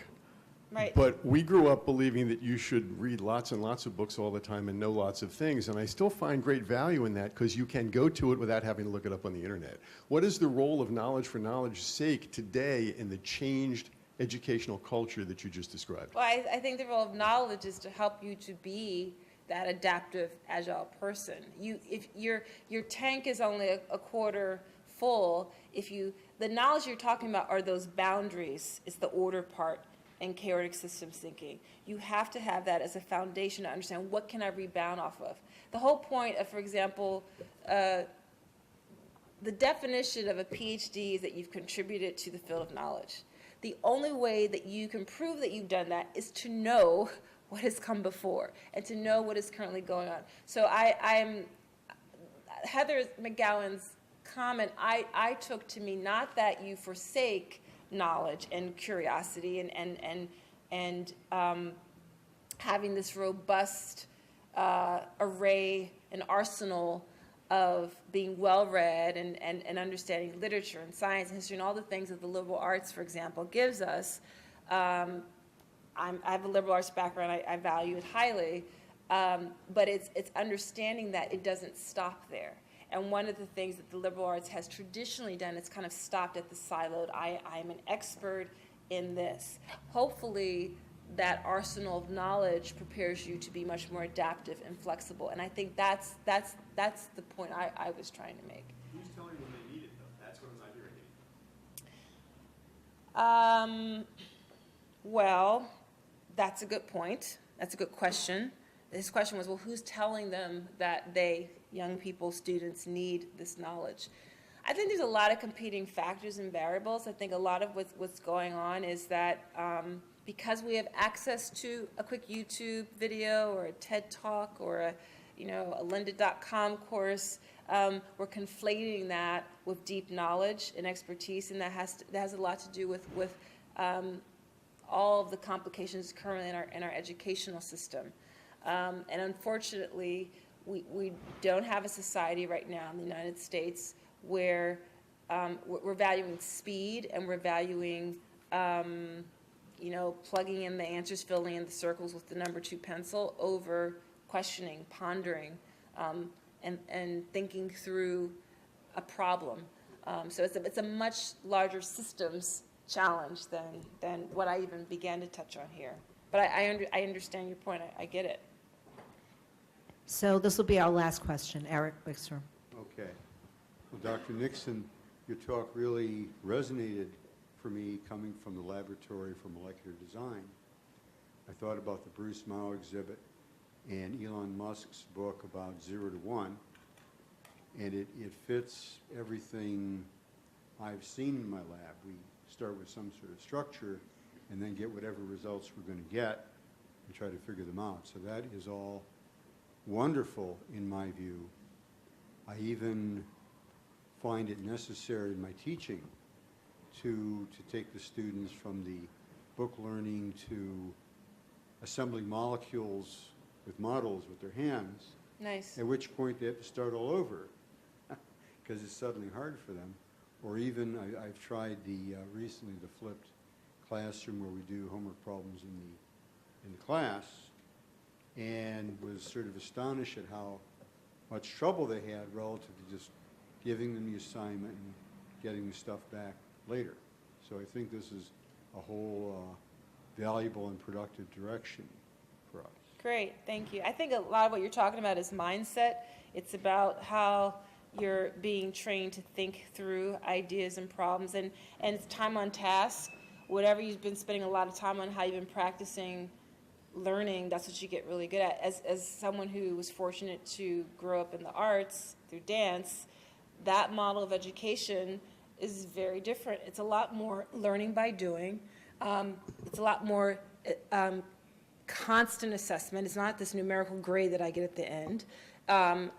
Right. But we grew up believing that you should read lots and lots of books all the time and know lots of things, and I still find great value in that because you can go to it without having to look it up on the internet. What is the role of knowledge for knowledge's sake today in the changed educational culture that you just described? Well, I think the role of knowledge is to help you to be that adaptive, agile person. If your tank is only a quarter full, the knowledge you're talking about are those boundaries, it's the order part and chaotic systems thinking. You have to have that as a foundation to understand what can I rebound off of. The whole point of, for example, the definition of a PhD is that you've contributed to the field of knowledge. The only way that you can prove that you've done that is to know what has come before and to know what is currently going on. So I'm Heather McGowan's comment I took to mean not that you forsake knowledge and curiosity and having this robust array and arsenal of being well-read and understanding literature and science and history and all the things that the liberal arts, for example, gives us. I have a liberal arts background. I value it highly, but it's understanding that it doesn't stop there. And one of the things that the liberal arts has traditionally done is kind of stopped at the siloed, I am an expert in this. Hopefully, that arsenal of knowledge prepares you to be much more adaptive and flexible. And I think that's the point I was trying to make. Who's telling them they need it, though? That's what I'm not hearing. Well, that's a good point. That's a good question. His question was, well, who's telling them that they, young people, students, need this knowledge? I think there's a lot of competing factors and variables. I think a lot of what's going on is that because we have access to a quick YouTube video or a TED Talk or a lynda.com course, we're conflating that with deep knowledge and expertise, and that has a lot to do with all of the complications currently in our educational system. And unfortunately, we don't have a society right now in the United States where we're valuing speed and we're valuing plugging in the answers, filling in the circles with the number 2 pencil over questioning, pondering, and thinking through a problem. So it's a much larger systems challenge than what I even began to touch on here. But I understand your point. I get it. So this will be our last question. Eric Wickstrom. Okay. Well, Dr. Nixon, your talk really resonated for me coming from the Laboratory for Molecular Design. I thought about the Bruce Mao exhibit and Elon Musk's book about 0 to 1, and it fits everything I've seen in my lab. We start with some sort of structure and then get whatever results we're going to get and try to figure them out. So that is all wonderful in my view. I even find it necessary in my teaching to take the students from the book learning to assembling molecules with models with their hands. Nice. At which point they have to start all over because it's suddenly hard for them. Or even I've tried recently the flipped classroom where we do homework problems in the class, and was sort of astonished at how much trouble they had relative to just giving them the assignment and getting the stuff back later. So I think this is a whole valuable and productive direction for us. Great, thank you. I think a lot of what you're talking about is mindset. It's about how you're being trained to think through ideas and problems, and it's time on task. Whatever you've been spending a lot of time on, how you've been practicing learning, that's what you get really good at. As someone who was fortunate to grow up in the arts through dance, that model of education is very different. It's a lot more learning by doing. It's a lot more constant assessment. It's not this numerical grade that I get at the end. I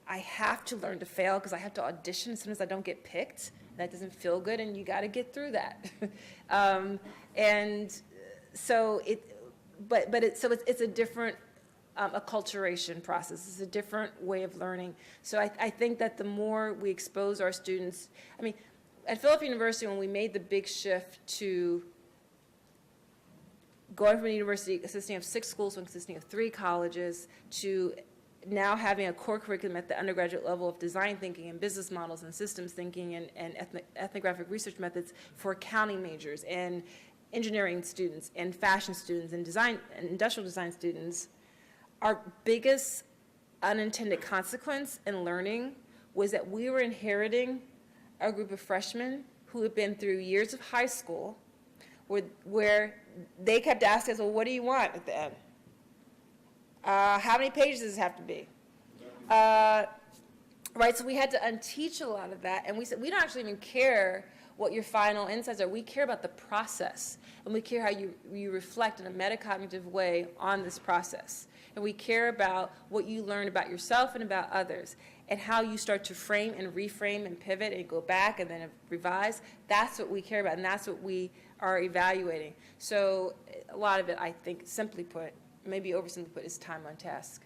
have to learn to fail because I have to audition. Sometimes I don't get picked. That doesn't feel good, and you got to get through that. And so it's a different acculturation process. It's a different way of learning. So I think that the more we expose our students, I mean, at Phillips University, when we made the big shift to going from a university consisting of 6 schools and consisting of 3 colleges to now having a core curriculum at the undergraduate level of design thinking and business models and systems thinking and ethnographic research methods for accounting majors and engineering students and fashion students and design and industrial design students, our biggest unintended consequence in learning was that we were inheriting a group of freshmen who had been through years of high school where they kept asking us, well, what do you want at the end? How many pages does it have to be? Right, so we had to unteach a lot of that, and we said, we don't actually even care what your final insights are. We care about the process, and we care how you reflect in a metacognitive way on this process. And we care about what you learn about yourself and about others, and how you start to frame and reframe and pivot and go back and then revise. That's what we care about, and that's what we are evaluating. So a lot of it, I think, simply put, maybe oversimply put, is time on task.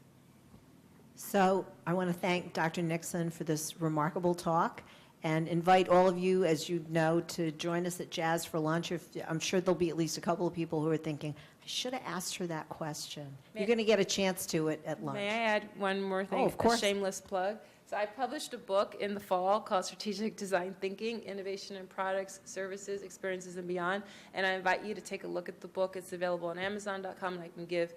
So I want to thank Dr. Nixon for this remarkable talk and invite all of you, as you know, to join us at Jazz for lunch. I'm sure there'll be at least a couple of people who are thinking, I should have asked her that question. You're going to get a chance to it at lunch. May I add one more thing? Oh, of course. A shameless plug. So I published a book in the fall called Strategic Design Thinking, Innovation in Products, Services, Experiences, and Beyond. And I invite you to take a look at the book. It's available on Amazon.com, and I can give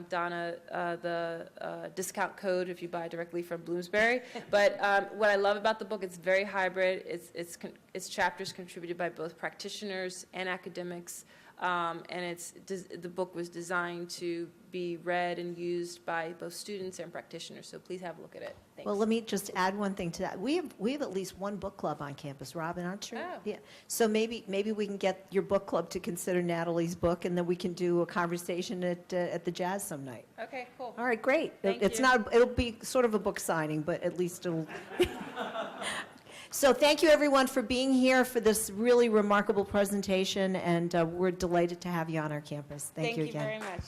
Donna the discount code if you buy directly from Bloomsbury. But what I love about the book, it's very hybrid. It's chapters contributed by both practitioners and academics And the book was designed to be read and used by both students and practitioners, so please have a look at it. Thanks. Well, let me just add one thing to that. We have at least one book club on campus, Robin, aren't you? Oh. Yeah. So maybe we can get your book club to consider Natalie's book, and then we can do a conversation at the Jazz some night. Okay, cool. All right, great. Thank It's you. it'll be sort of a book signing, but at least it'll. So thank you, everyone, for being here for this really remarkable presentation, and we're delighted to have you on our campus. Thank you again. Thank you very much.